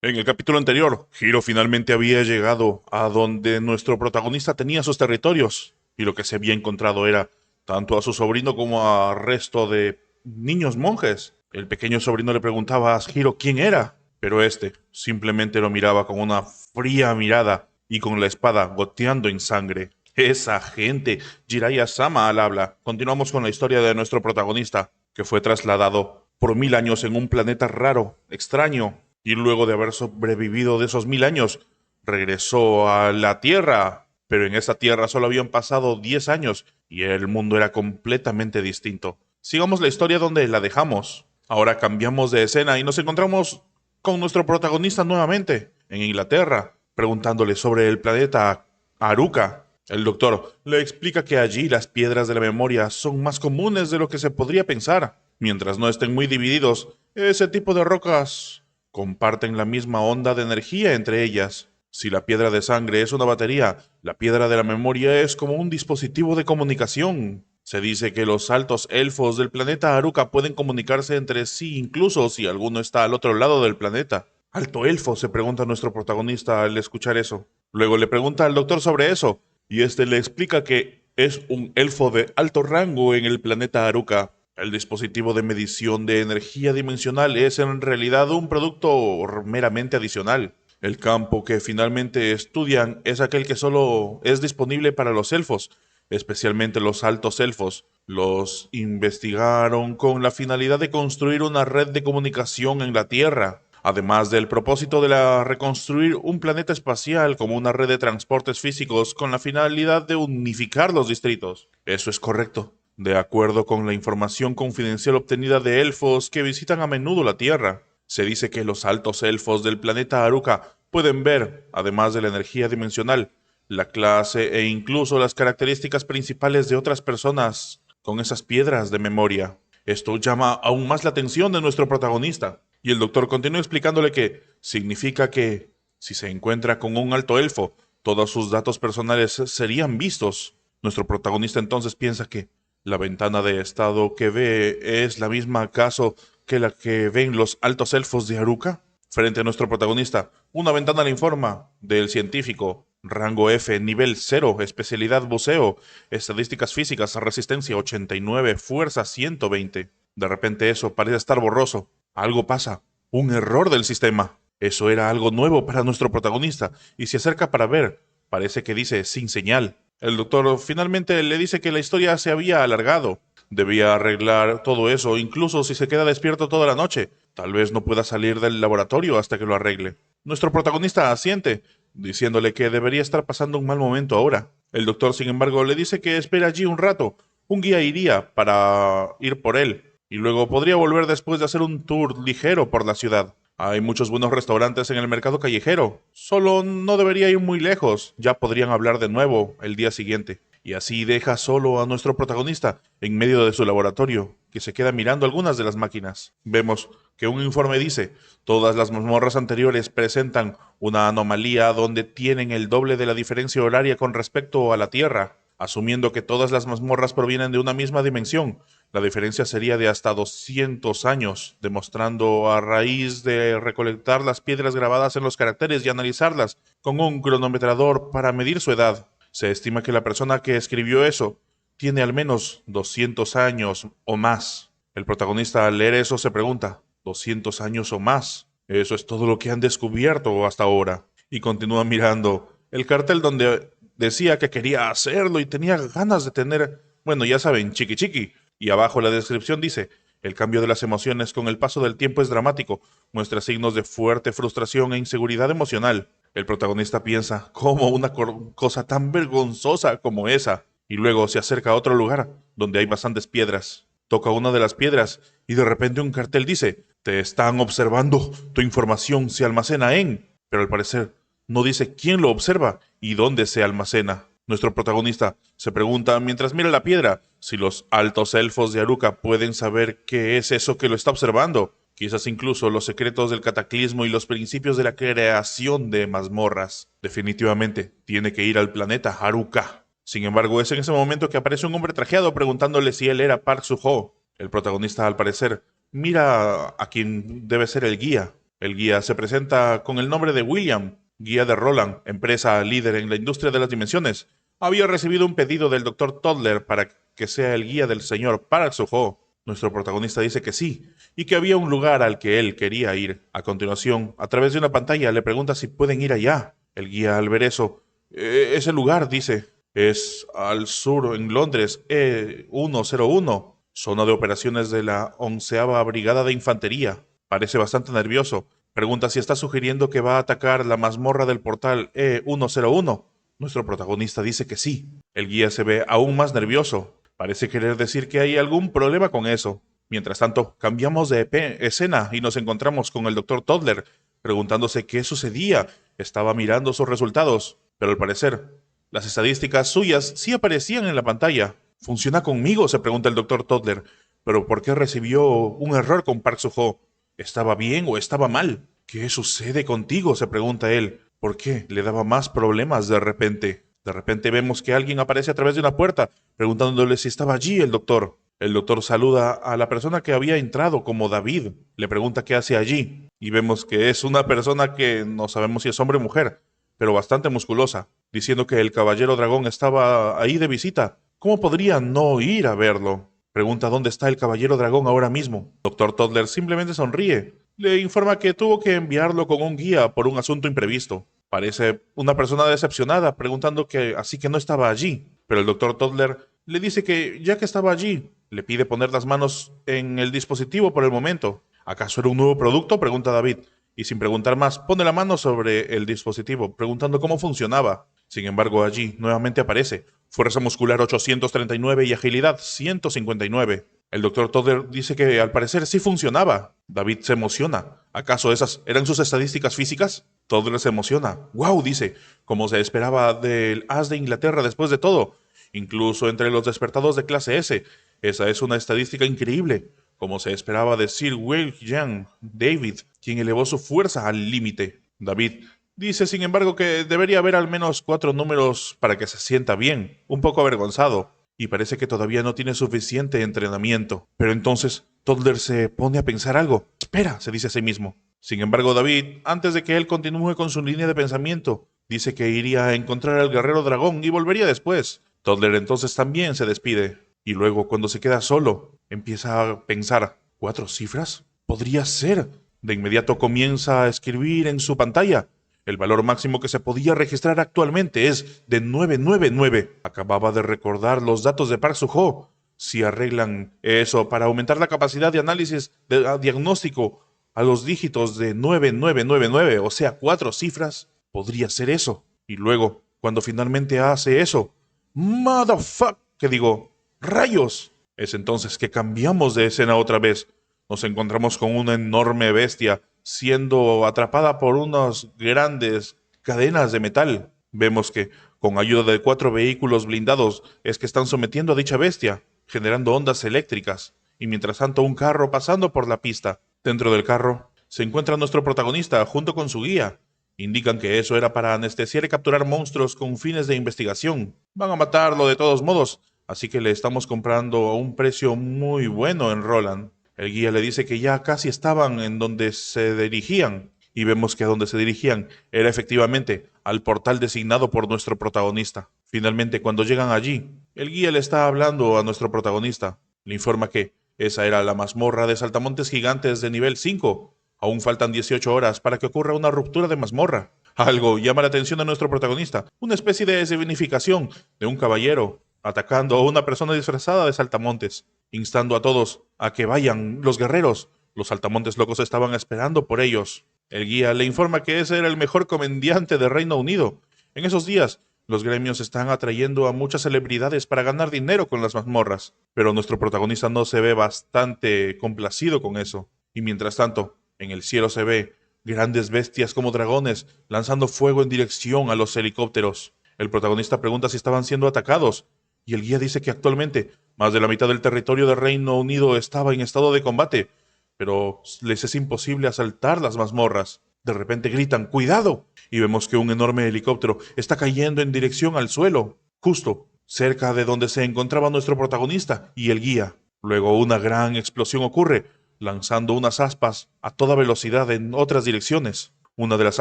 En el capítulo anterior, Hiro finalmente había llegado a donde nuestro protagonista tenía sus territorios, y lo que se había encontrado era tanto a su sobrino como a resto de niños monjes. El pequeño sobrino le preguntaba a Hiro quién era, pero este simplemente lo miraba con una fría mirada y con la espada goteando en sangre. Esa gente, Jiraiya Sama al habla. Continuamos con la historia de nuestro protagonista, que fue trasladado por 1000 años en un planeta raro, extraño, y luego de haber sobrevivido de esos 1000 años, regresó a la Tierra. Pero en esa Tierra solo habían pasado 10 años y el mundo era completamente distinto. Sigamos la historia donde la dejamos. Ahora cambiamos de escena y nos encontramos con nuestro protagonista nuevamente en Inglaterra, preguntándole sobre el planeta Aruka. El doctor le explica que allí las piedras de la memoria son más comunes de lo que se podría pensar. Mientras no estén muy divididos, ese tipo de rocas comparten la misma onda de energía entre ellas. Si la piedra de sangre es una batería, la piedra de la memoria es como un dispositivo de comunicación. Se dice que los altos elfos del planeta Aruka pueden comunicarse entre sí incluso si alguno está al otro lado del planeta. Alto elfo, se pregunta nuestro protagonista al escuchar eso. Luego le pregunta al doctor sobre eso, y este le explica que es un elfo de alto rango en el planeta Aruka. El dispositivo de medición de energía dimensional es en realidad un producto meramente adicional. El campo que finalmente estudian es aquel que solo es disponible para los elfos, especialmente los altos elfos. Los investigaron con la finalidad de construir una red de comunicación en la Tierra, además del propósito de reconstruir un planeta espacial como una red de transportes físicos con la finalidad de unificar los distritos. Eso es correcto. De acuerdo con la información confidencial obtenida de elfos que visitan a menudo la Tierra, se dice que los altos elfos del planeta Aruka pueden ver, además de la energía dimensional, la clase e incluso las características principales de otras personas con esas piedras de memoria. Esto llama aún más la atención de nuestro protagonista, y el doctor continúa explicándole que significa que si se encuentra con un alto elfo, todos sus datos personales serían vistos. Nuestro protagonista entonces piensa que la ventana de estado que ve es la misma acaso que la que ven los altos elfos de Aruka. Frente a nuestro protagonista, una ventana le informa del científico, rango F, nivel 0, especialidad buceo, estadísticas físicas, resistencia 89, fuerza 120. De repente eso parece estar borroso. Algo pasa, un error del sistema. Eso era algo nuevo para nuestro protagonista, y se acerca para ver. Parece que dice sin señal. El doctor finalmente le dice que la historia se había alargado. Debía arreglar todo eso, incluso si se queda despierto toda la noche. Tal vez no pueda salir del laboratorio hasta que lo arregle. Nuestro protagonista asiente, diciéndole que debería estar pasando un mal momento ahora. El doctor, sin embargo, le dice que espere allí un rato. Un guía iría para ir por él, y luego podría volver después de hacer un tour ligero por la ciudad. Hay muchos buenos restaurantes en el mercado callejero. Solo no debería ir muy lejos. Ya podrían hablar de nuevo el día siguiente. Y así deja solo a nuestro protagonista en medio de su laboratorio, que se queda mirando algunas de las máquinas. Vemos que un informe dice, todas las mazmorras anteriores presentan una anomalía donde tienen el doble de la diferencia horaria con respecto a la Tierra. Asumiendo que todas las mazmorras provienen de una misma dimensión, la diferencia sería de hasta 200 años, demostrando a raíz de recolectar las piedras grabadas en los caracteres y analizarlas con un cronometrador para medir su edad. Se estima que la persona que escribió eso tiene al menos 200 años o más. El protagonista al leer eso se pregunta, ¿200 años o más? Eso es todo lo que han descubierto hasta ahora. Y continúa mirando el cartel donde decía que quería hacerlo y tenía ganas de tener, bueno, ya saben, chiqui chiqui. Y abajo la descripción dice, el cambio de las emociones con el paso del tiempo es dramático, muestra signos de fuerte frustración e inseguridad emocional. El protagonista piensa, ¿cómo una cosa tan vergonzosa como esa? Y luego se acerca a otro lugar, donde hay bastantes piedras. Toca una de las piedras y de repente un cartel dice, te están observando, tu información se almacena en... Pero al parecer no dice quién lo observa y dónde se almacena. Nuestro protagonista se pregunta mientras mira la piedra si los altos elfos de Aruka pueden saber qué es eso que lo está observando. Quizás incluso los secretos del cataclismo y los principios de la creación de mazmorras. Definitivamente tiene que ir al planeta Haruka. Sin embargo, es en ese momento que aparece un hombre trajeado preguntándole si él era Park Suho. El protagonista, al parecer, mira a quien debe ser el guía. El guía se presenta con el nombre de William, guía de Roland, empresa líder en la industria de las dimensiones. Había recibido un pedido del Dr. Toddler para que sea el guía del señor Park Soo-ho. Nuestro protagonista dice que sí, y que había un lugar al que él quería ir. A continuación, a través de una pantalla, le pregunta si pueden ir allá. El guía, al ver eso, ese lugar, dice, es al sur, en Londres, E101, zona de operaciones de la 11ª Brigada de Infantería. Parece bastante nervioso. Pregunta si está sugiriendo que va a atacar la mazmorra del portal E101. Nuestro protagonista dice que sí. El guía se ve aún más nervioso. Parece querer decir que hay algún problema con eso. Mientras tanto, cambiamos de escena y nos encontramos con el Dr. Toddler, preguntándose qué sucedía. Estaba mirando sus resultados, pero al parecer, las estadísticas suyas sí aparecían en la pantalla. ¿Funciona conmigo?, se pregunta el Dr. Toddler. ¿Pero por qué recibió un error con Park Soo-ho? ¿Estaba bien o estaba mal? ¿Qué sucede contigo?, se pregunta él. ¿Por qué le daba más problemas de repente? De repente vemos que alguien aparece a través de una puerta, preguntándole si estaba allí el doctor. El doctor saluda a la persona que había entrado como David. Le pregunta qué hace allí. Y vemos que es una persona que no sabemos si es hombre o mujer, pero bastante musculosa, diciendo que el caballero dragón estaba ahí de visita. ¿Cómo podría no ir a verlo? Pregunta dónde está el caballero dragón ahora mismo. Doctor Toddler simplemente sonríe. Le informa que tuvo que enviarlo con un guía por un asunto imprevisto. Parece una persona decepcionada, preguntando que así que no estaba allí. Pero el doctor Toddler le dice que ya que estaba allí, le pide poner las manos en el dispositivo por el momento. ¿Acaso era un nuevo producto?, pregunta David. Y sin preguntar más, pone la mano sobre el dispositivo, preguntando cómo funcionaba. Sin embargo, allí nuevamente aparece fuerza muscular 839 y agilidad 159. El doctor Toddler dice que al parecer sí funcionaba. David se emociona. ¿Acaso esas eran sus estadísticas físicas? Toddler se emociona. ¡Wow!, dice, como se esperaba del as de Inglaterra después de todo. Incluso entre los despertados de clase S. Esa es una estadística increíble. Como se esperaba de Sir William David, quien elevó su fuerza al límite. David dice, sin embargo, que debería haber al menos 4 números para que se sienta bien, un poco avergonzado, y parece que todavía no tiene suficiente entrenamiento. Pero entonces Toddler se pone a pensar algo. Espera, se dice a sí mismo. Sin embargo, David, antes de que él continúe con su línea de pensamiento, dice que iría a encontrar al guerrero dragón y volvería después. Toddler entonces también se despide. Y luego, cuando se queda solo, empieza a pensar, ¿4 cifras? ¿Podría ser? De inmediato comienza a escribir en su pantalla. El valor máximo que se podía registrar actualmente es de 999. Acababa de recordar los datos de Park Soo-ho. Si arreglan eso para aumentar la capacidad de análisis de diagnóstico a los dígitos de 9999, o sea, 4 cifras, podría ser eso. Y luego, cuando finalmente hace eso, ¡motherfuck! ¿Qué digo? ¡Rayos! Es entonces que cambiamos de escena otra vez. Nos encontramos con una enorme bestia siendo atrapada por unas grandes cadenas de metal. Vemos que, con ayuda de 4 vehículos blindados, es que están sometiendo a dicha bestia, generando ondas eléctricas, y mientras tanto un carro pasando por la pista. Dentro del carro se encuentra nuestro protagonista junto con su guía. Indican que eso era para anestesiar y capturar monstruos con fines de investigación. Van a matarlo de todos modos, así que le estamos comprando a un precio muy bueno en Roland. El guía le dice que ya casi estaban en donde se dirigían, y vemos que a donde se dirigían era efectivamente al portal designado por nuestro protagonista. Finalmente, cuando llegan allí, el guía le está hablando a nuestro protagonista. Le informa que esa era la mazmorra de saltamontes gigantes de nivel 5. Aún faltan 18 horas para que ocurra una ruptura de mazmorra. Algo llama la atención de nuestro protagonista, una especie de significación de un caballero atacando a una persona disfrazada de saltamontes, instando a todos a que vayan los guerreros. Los saltamontes locos estaban esperando por ellos. El guía le informa que ese era el mejor comediante de Reino Unido. En esos días, los gremios están atrayendo a muchas celebridades para ganar dinero con las mazmorras, pero nuestro protagonista no se ve bastante complacido con eso. Y mientras tanto, en el cielo se ve grandes bestias como dragones lanzando fuego en dirección a los helicópteros. El protagonista pregunta si estaban siendo atacados, y el guía dice que actualmente más de la mitad del territorio del Reino Unido estaba en estado de combate, pero les es imposible asaltar las mazmorras. De repente gritan ¡cuidado! Y vemos que un enorme helicóptero está cayendo en dirección al suelo, justo cerca de donde se encontraba nuestro protagonista y el guía. Luego una gran explosión ocurre, lanzando unas aspas a toda velocidad en otras direcciones. Una de las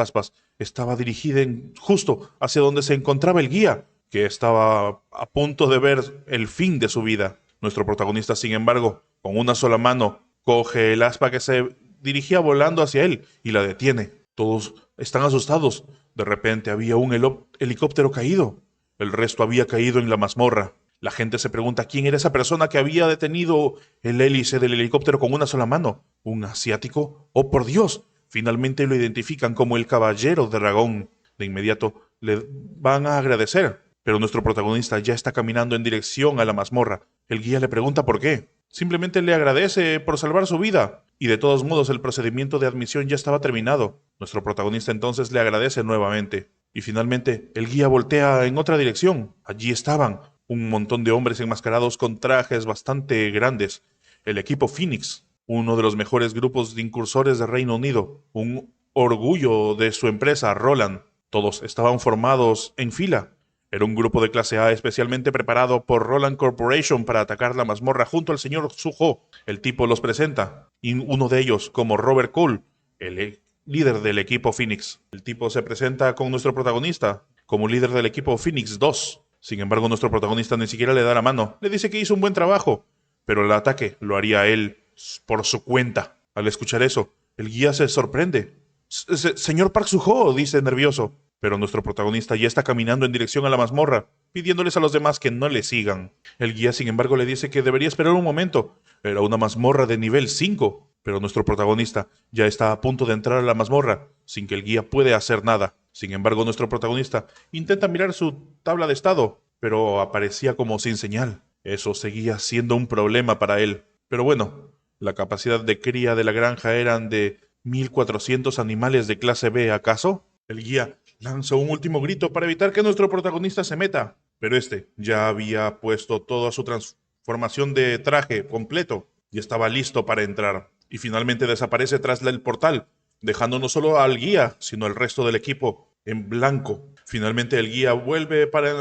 aspas estaba dirigida justo hacia donde se encontraba el guía, que estaba a punto de ver el fin de su vida. Nuestro protagonista, sin embargo, con una sola mano, coge el aspa que se dirigía volando hacia él y la detiene. Todos están asustados. De repente había un helicóptero caído. El resto había caído en la mazmorra. La gente se pregunta quién era esa persona que había detenido el hélice del helicóptero con una sola mano. ¿Un asiático? ¡Oh, por Dios! Finalmente lo identifican como el Caballero Dragón. De inmediato le van a agradecer, pero nuestro protagonista ya está caminando en dirección a la mazmorra. El guía le pregunta por qué. Simplemente le agradece por salvar su vida. Y de todos modos el procedimiento de admisión ya estaba terminado. Nuestro protagonista entonces le agradece nuevamente. Y finalmente el guía voltea en otra dirección. Allí estaban un montón de hombres enmascarados con trajes bastante grandes. El equipo Phoenix, uno de los mejores grupos de incursores de Reino Unido. Un orgullo de su empresa, Roland. Todos estaban formados en fila. Era un grupo de clase A especialmente preparado por Roland Corporation para atacar la mazmorra junto al señor Suho. El tipo los presenta, y uno de ellos como Robert Cole, el líder del equipo Phoenix. El tipo se presenta con nuestro protagonista como líder del equipo Phoenix 2. Sin embargo, nuestro protagonista ni siquiera le da la mano. Le dice que hizo un buen trabajo, pero el ataque lo haría él por su cuenta. Al escuchar eso, el guía se sorprende. Señor Park Suho, dice nervioso. Pero nuestro protagonista ya está caminando en dirección a la mazmorra, pidiéndoles a los demás que no le sigan. El guía, sin embargo, le dice que debería esperar un momento. Era una mazmorra de nivel 5, pero nuestro protagonista ya está a punto de entrar a la mazmorra, sin que el guía pueda hacer nada. Sin embargo, nuestro protagonista intenta mirar su tabla de estado, pero aparecía como sin señal. Eso seguía siendo un problema para él. Pero bueno, la capacidad de cría de la granja eran de 1400 animales de clase B, ¿acaso? El guía lanza un último grito para evitar que nuestro protagonista se meta, pero este ya había puesto toda su transformación de traje completo y estaba listo para entrar. Y finalmente desaparece tras el portal, dejando no solo al guía, sino al resto del equipo en blanco. Finalmente el guía vuelve para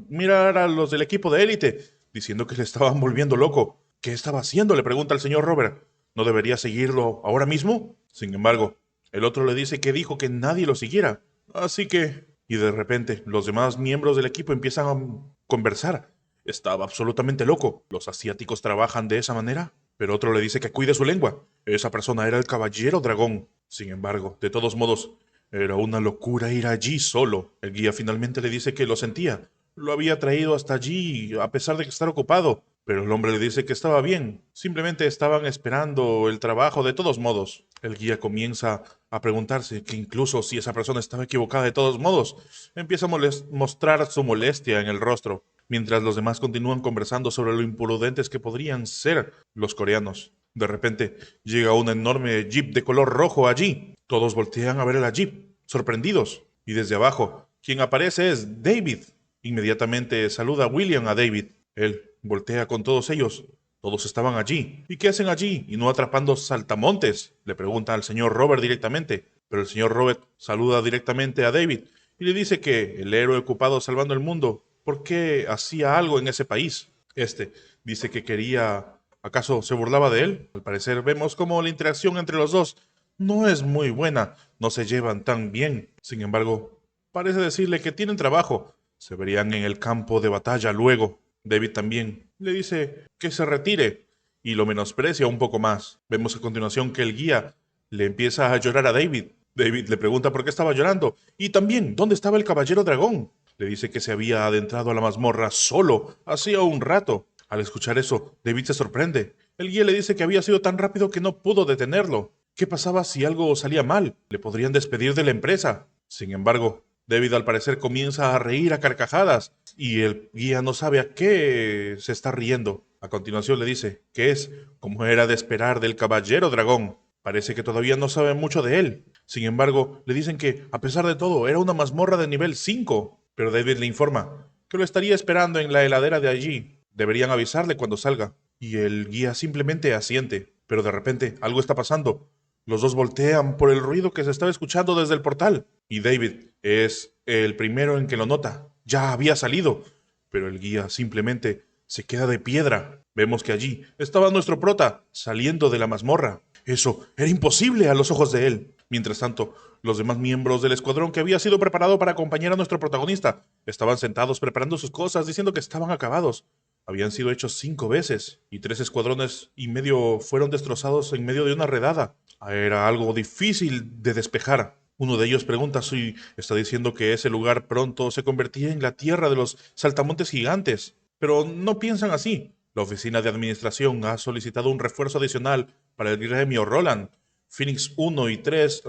mirar a los del equipo de élite, diciendo que le estaban volviendo loco. ¿Qué estaba haciendo?, le pregunta el señor Robert. ¿No debería seguirlo ahora mismo? Sin embargo, el otro le dice que dijo que nadie lo siguiera. Así que... Y de repente, los demás miembros del equipo empiezan a conversar. Estaba absolutamente loco. ¿Los asiáticos trabajan de esa manera? Pero otro le dice que cuide su lengua. Esa persona era el Caballero Dragón. Sin embargo, de todos modos, era una locura ir allí solo. El guía finalmente le dice que lo sentía. Lo había traído hasta allí, a pesar de que estar ocupado. Pero el hombre le dice que estaba bien. Simplemente estaban esperando el trabajo de todos modos. El guía comienza a preguntarse que incluso si esa persona estaba equivocada de todos modos, empieza a mostrar su molestia en el rostro, mientras los demás continúan conversando sobre lo imprudentes que podrían ser los coreanos. De repente llega una enorme jeep de color rojo allí. Todos voltean a ver la jeep, sorprendidos. Y desde abajo, quien aparece es David. Inmediatamente saluda a William a David. Él voltea con todos ellos. Todos estaban allí. ¿Y qué hacen allí? ¿Y no atrapando saltamontes?, le pregunta al señor Robert directamente. Pero el señor Robert saluda directamente a David y le dice que el héroe ocupado salvando el mundo, ¿por qué hacía algo en ese país? Este dice que quería... ¿Acaso se burlaba de él? Al parecer vemos como la interacción entre los dos no es muy buena. No se llevan tan bien. Sin embargo, parece decirle que tienen trabajo. Se verían en el campo de batalla luego. David también le dice que se retire y lo menosprecia un poco más. Vemos a continuación que el guía le empieza a llorar a David. David le pregunta por qué estaba llorando y también dónde estaba el caballero dragón. Le dice que se había adentrado a la mazmorra solo hacía un rato. Al escuchar eso, David se sorprende. El guía le dice que había sido tan rápido que no pudo detenerlo. ¿Qué pasaba si algo salía mal? Le podrían despedir de la empresa. Sin embargo, David al parecer comienza a reír a carcajadas y el guía no sabe a qué se está riendo. A continuación le dice que es, como era de esperar, del caballero dragón. Parece que todavía no sabe mucho de él. Sin embargo, le dicen que, a pesar de todo, era una mazmorra de nivel 5. Pero David le informa que lo estaría esperando en la heladera de allí. Deberían avisarle cuando salga. Y el guía simplemente asiente. Pero de repente algo está pasando. Los dos voltean por el ruido que se estaba escuchando desde el portal. Y David es el primero en que lo nota. Ya había salido. Pero el guía simplemente se queda de piedra. Vemos que allí estaba nuestro prota saliendo de la mazmorra. Eso era imposible a los ojos de él. Mientras tanto, los demás miembros del escuadrón que había sido preparado para acompañar a nuestro protagonista estaban sentados preparando sus cosas, diciendo que estaban acabados. Habían sido hechos 5 veces, y 3 escuadrones y medio fueron destrozados en medio de una redada. Era algo difícil de despejar. Uno de ellos pregunta si está diciendo que ese lugar pronto se convertía en la tierra de los saltamontes gigantes. Pero no piensan así. La oficina de administración ha solicitado un refuerzo adicional para el gremio Roland. Phoenix 1 y 3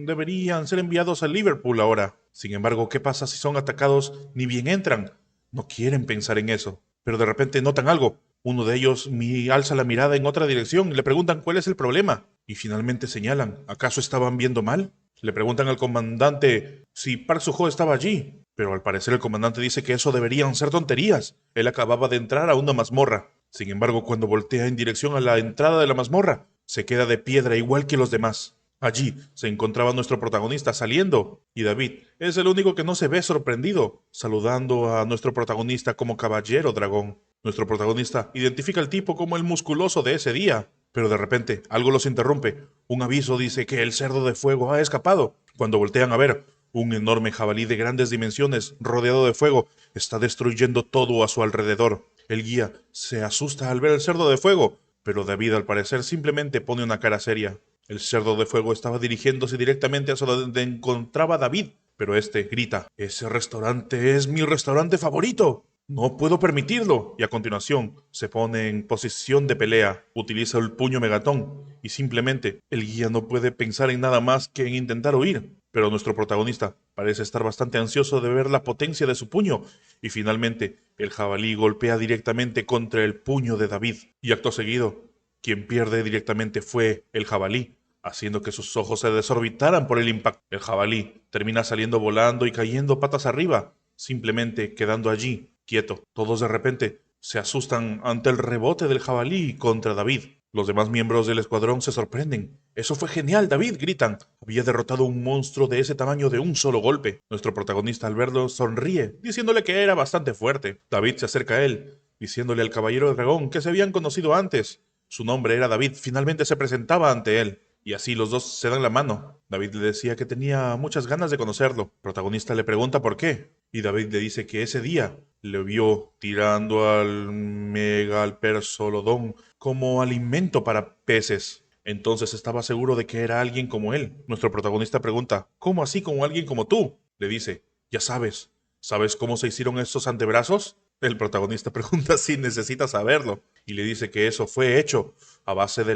deberían ser enviados a Liverpool ahora. Sin embargo, ¿qué pasa si son atacados ni bien entran? No quieren pensar en eso, pero de repente notan algo. Uno de ellos alza la mirada en otra dirección y le preguntan cuál es el problema. Y finalmente señalan, ¿acaso estaban viendo mal? Le preguntan al comandante si Park Soo-ho estaba allí, pero al parecer el comandante dice que eso deberían ser tonterías. Él acababa de entrar a una mazmorra. Sin embargo, cuando voltea en dirección a la entrada de la mazmorra, se queda de piedra igual que los demás. Allí se encontraba nuestro protagonista saliendo, y David es el único que no se ve sorprendido, saludando a nuestro protagonista como caballero dragón. Nuestro protagonista identifica al tipo como el musculoso de ese día, pero de repente algo los interrumpe. Un aviso dice que el cerdo de fuego ha escapado. Cuando voltean a ver, un enorme jabalí de grandes dimensiones, rodeado de fuego, está destruyendo todo a su alrededor. El guía se asusta al ver el cerdo de fuego, pero David al parecer simplemente pone una cara seria. El cerdo de fuego estaba dirigiéndose directamente hacia donde encontraba David, pero este grita, «¡Ese restaurante es mi restaurante favorito! ¡No puedo permitirlo!» Y a continuación se pone en posición de pelea, utiliza el puño megatón, y simplemente el guía no puede pensar en nada más que en intentar huir. Pero nuestro protagonista parece estar bastante ansioso de ver la potencia de su puño, y finalmente el jabalí golpea directamente contra el puño de David, y acto seguido, quien pierde directamente fue el jabalí, haciendo que sus ojos se desorbitaran por el impacto. El jabalí termina saliendo volando y cayendo patas arriba, simplemente quedando allí, quieto. Todos de repente se asustan ante el rebote del jabalí contra David. Los demás miembros del escuadrón se sorprenden. «¡Eso fue genial, David!», gritan. Había derrotado un monstruo de ese tamaño de un solo golpe. Nuestro protagonista al verlo sonríe, diciéndole que era bastante fuerte. David se acerca a él, diciéndole al caballero dragón que se habían conocido antes. Su nombre era David, finalmente se presentaba ante él. Y así los dos se dan la mano. David le decía que tenía muchas ganas de conocerlo. El protagonista le pregunta por qué. Y David le dice que ese día le vio tirando al Megalpersolodón como alimento para peces. Entonces estaba seguro de que era alguien como él. Nuestro protagonista pregunta, «¿Cómo así como alguien como tú?». Le dice, «Ya sabes. ¿Sabes cómo se hicieron estos antebrazos?». El protagonista pregunta si necesita saberlo. Y le dice que eso fue hecho a base de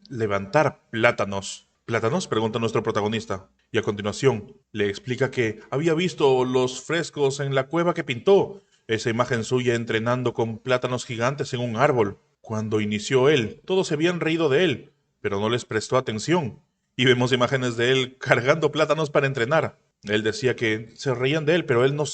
levantar plátanos. ¿Plátanos?, pregunta nuestro protagonista. Y a continuación le explica que había visto los frescos en la cueva que pintó. Esa imagen suya entrenando con plátanos gigantes en un árbol. Cuando inició él, todos se habían reído de él, pero no les prestó atención. Y vemos imágenes de él cargando plátanos para entrenar. Él decía que se reían de él, pero él no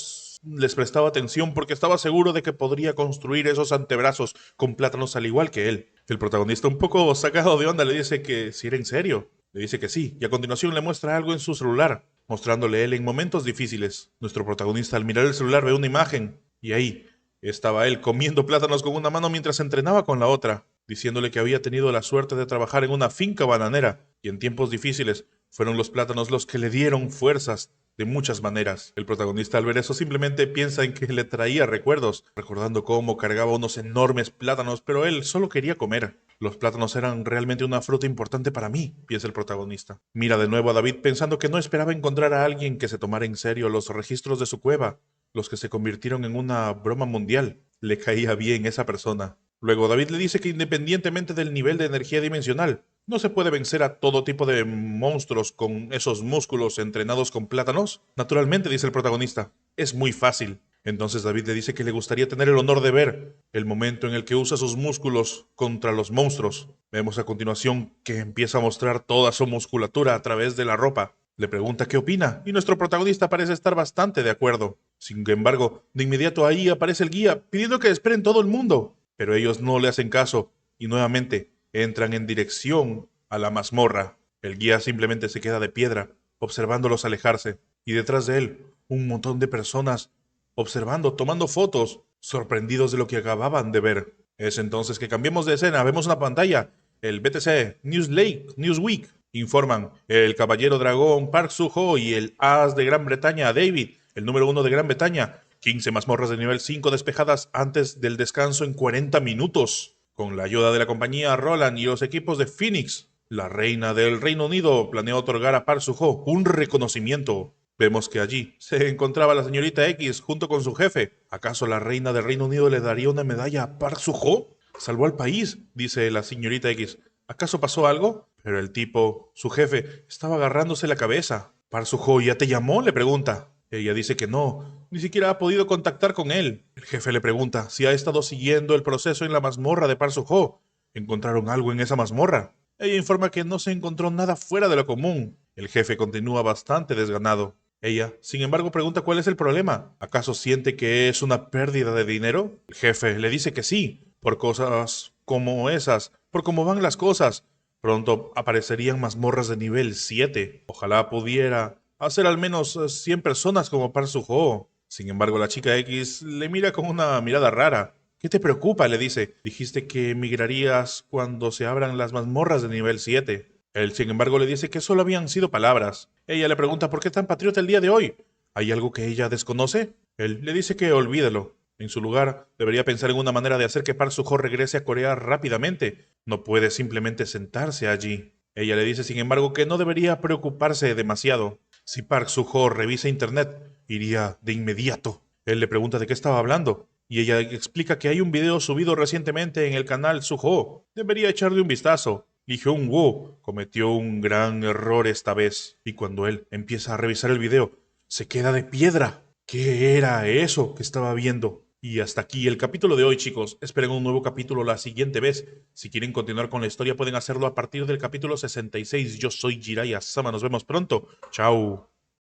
les prestaba atención porque estaba seguro de que podría construir esos antebrazos con plátanos al igual que él. El protagonista, un poco sacado de onda, le dice que si era en serio. Le dice que sí, y a continuación le muestra algo en su celular, mostrándole él en momentos difíciles. Nuestro protagonista al mirar el celular ve una imagen, y ahí estaba él comiendo plátanos con una mano mientras entrenaba con la otra, diciéndole que había tenido la suerte de trabajar en una finca bananera, y en tiempos difíciles fueron los plátanos los que le dieron fuerzas de muchas maneras. El protagonista al ver eso simplemente piensa en que le traía recuerdos, recordando cómo cargaba unos enormes plátanos, pero él solo quería comer. Los plátanos eran realmente una fruta importante para mí, piensa el protagonista. Mira de nuevo a David pensando que no esperaba encontrar a alguien que se tomara en serio los registros de su cueva, los que se convirtieron en una broma mundial. Le caía bien esa persona. Luego David le dice que independientemente del nivel de energía dimensional, ¿no se puede vencer a todo tipo de monstruos con esos músculos entrenados con plátanos? Naturalmente, dice el protagonista, es muy fácil. Entonces David le dice que le gustaría tener el honor de ver el momento en el que usa sus músculos contra los monstruos. Vemos a continuación que empieza a mostrar toda su musculatura a través de la ropa. Le pregunta qué opina, y nuestro protagonista parece estar bastante de acuerdo. Sin embargo, de inmediato ahí aparece el guía, pidiendo que esperen todo el mundo. Pero ellos no le hacen caso, y nuevamente entran en dirección a la mazmorra. El guía simplemente se queda de piedra, observándolos alejarse, y detrás de él, un montón de personas observando, tomando fotos, sorprendidos de lo que acababan de ver. Es entonces que cambiamos de escena, vemos una pantalla, el BTC Newsweek informan el caballero dragón Park Soo-ho y el as de Gran Bretaña David, el número 1 de Gran Bretaña, 15 mazmorras de nivel 5 despejadas antes del descanso en 40 minutos. Con la ayuda de la compañía Roland y los equipos de Phoenix, la reina del Reino Unido planea otorgar a Park Soo-ho un reconocimiento. Vemos que allí se encontraba la señorita X junto con su jefe. ¿Acaso la reina del Reino Unido le daría una medalla a Park Soo-ho? Salvó al país, dice la señorita X. ¿Acaso pasó algo? Pero el tipo, su jefe, estaba agarrándose la cabeza. ¿Park Soo-ho ya te llamó?, le pregunta. Ella dice que no, ni siquiera ha podido contactar con él. El jefe le pregunta si ha estado siguiendo el proceso en la mazmorra de Park Soo-ho. ¿Encontraron algo en esa mazmorra? Ella informa que no se encontró nada fuera de lo común. El jefe continúa bastante desganado. Ella, sin embargo, pregunta cuál es el problema. ¿Acaso siente que es una pérdida de dinero? El jefe le dice que sí, por cosas como esas, por cómo van las cosas. Pronto aparecerían mazmorras de nivel 7. Ojalá pudiera hacer al menos 100 personas como Park Soo-ho. Sin embargo, la chica X le mira con una mirada rara. ¿Qué te preocupa?, le dice. Dijiste que emigrarías cuando se abran las mazmorras de nivel 7. Él, sin embargo, le dice que solo habían sido palabras. Ella le pregunta por qué tan patriota el día de hoy. ¿Hay algo que ella desconoce? Él le dice que olvídelo. En su lugar, debería pensar en una manera de hacer que Park Soo-ho regrese a Corea rápidamente. No puede simplemente sentarse allí. Ella le dice, sin embargo, que no debería preocuparse demasiado. Si Park Soo-ho revisa internet, iría de inmediato. Él le pregunta de qué estaba hablando, y ella explica que hay un video subido recientemente en el canal Soo-ho. Debería echarle un vistazo. Lee Hyun-woo cometió un gran error esta vez, y cuando él empieza a revisar el video, se queda de piedra. ¿Qué era eso que estaba viendo? Y hasta aquí el capítulo de hoy, chicos. Esperen un nuevo capítulo la siguiente vez. Si quieren continuar con la historia, pueden hacerlo a partir del capítulo 66. Yo soy Jiraiya Sama. Nos vemos pronto. Chao.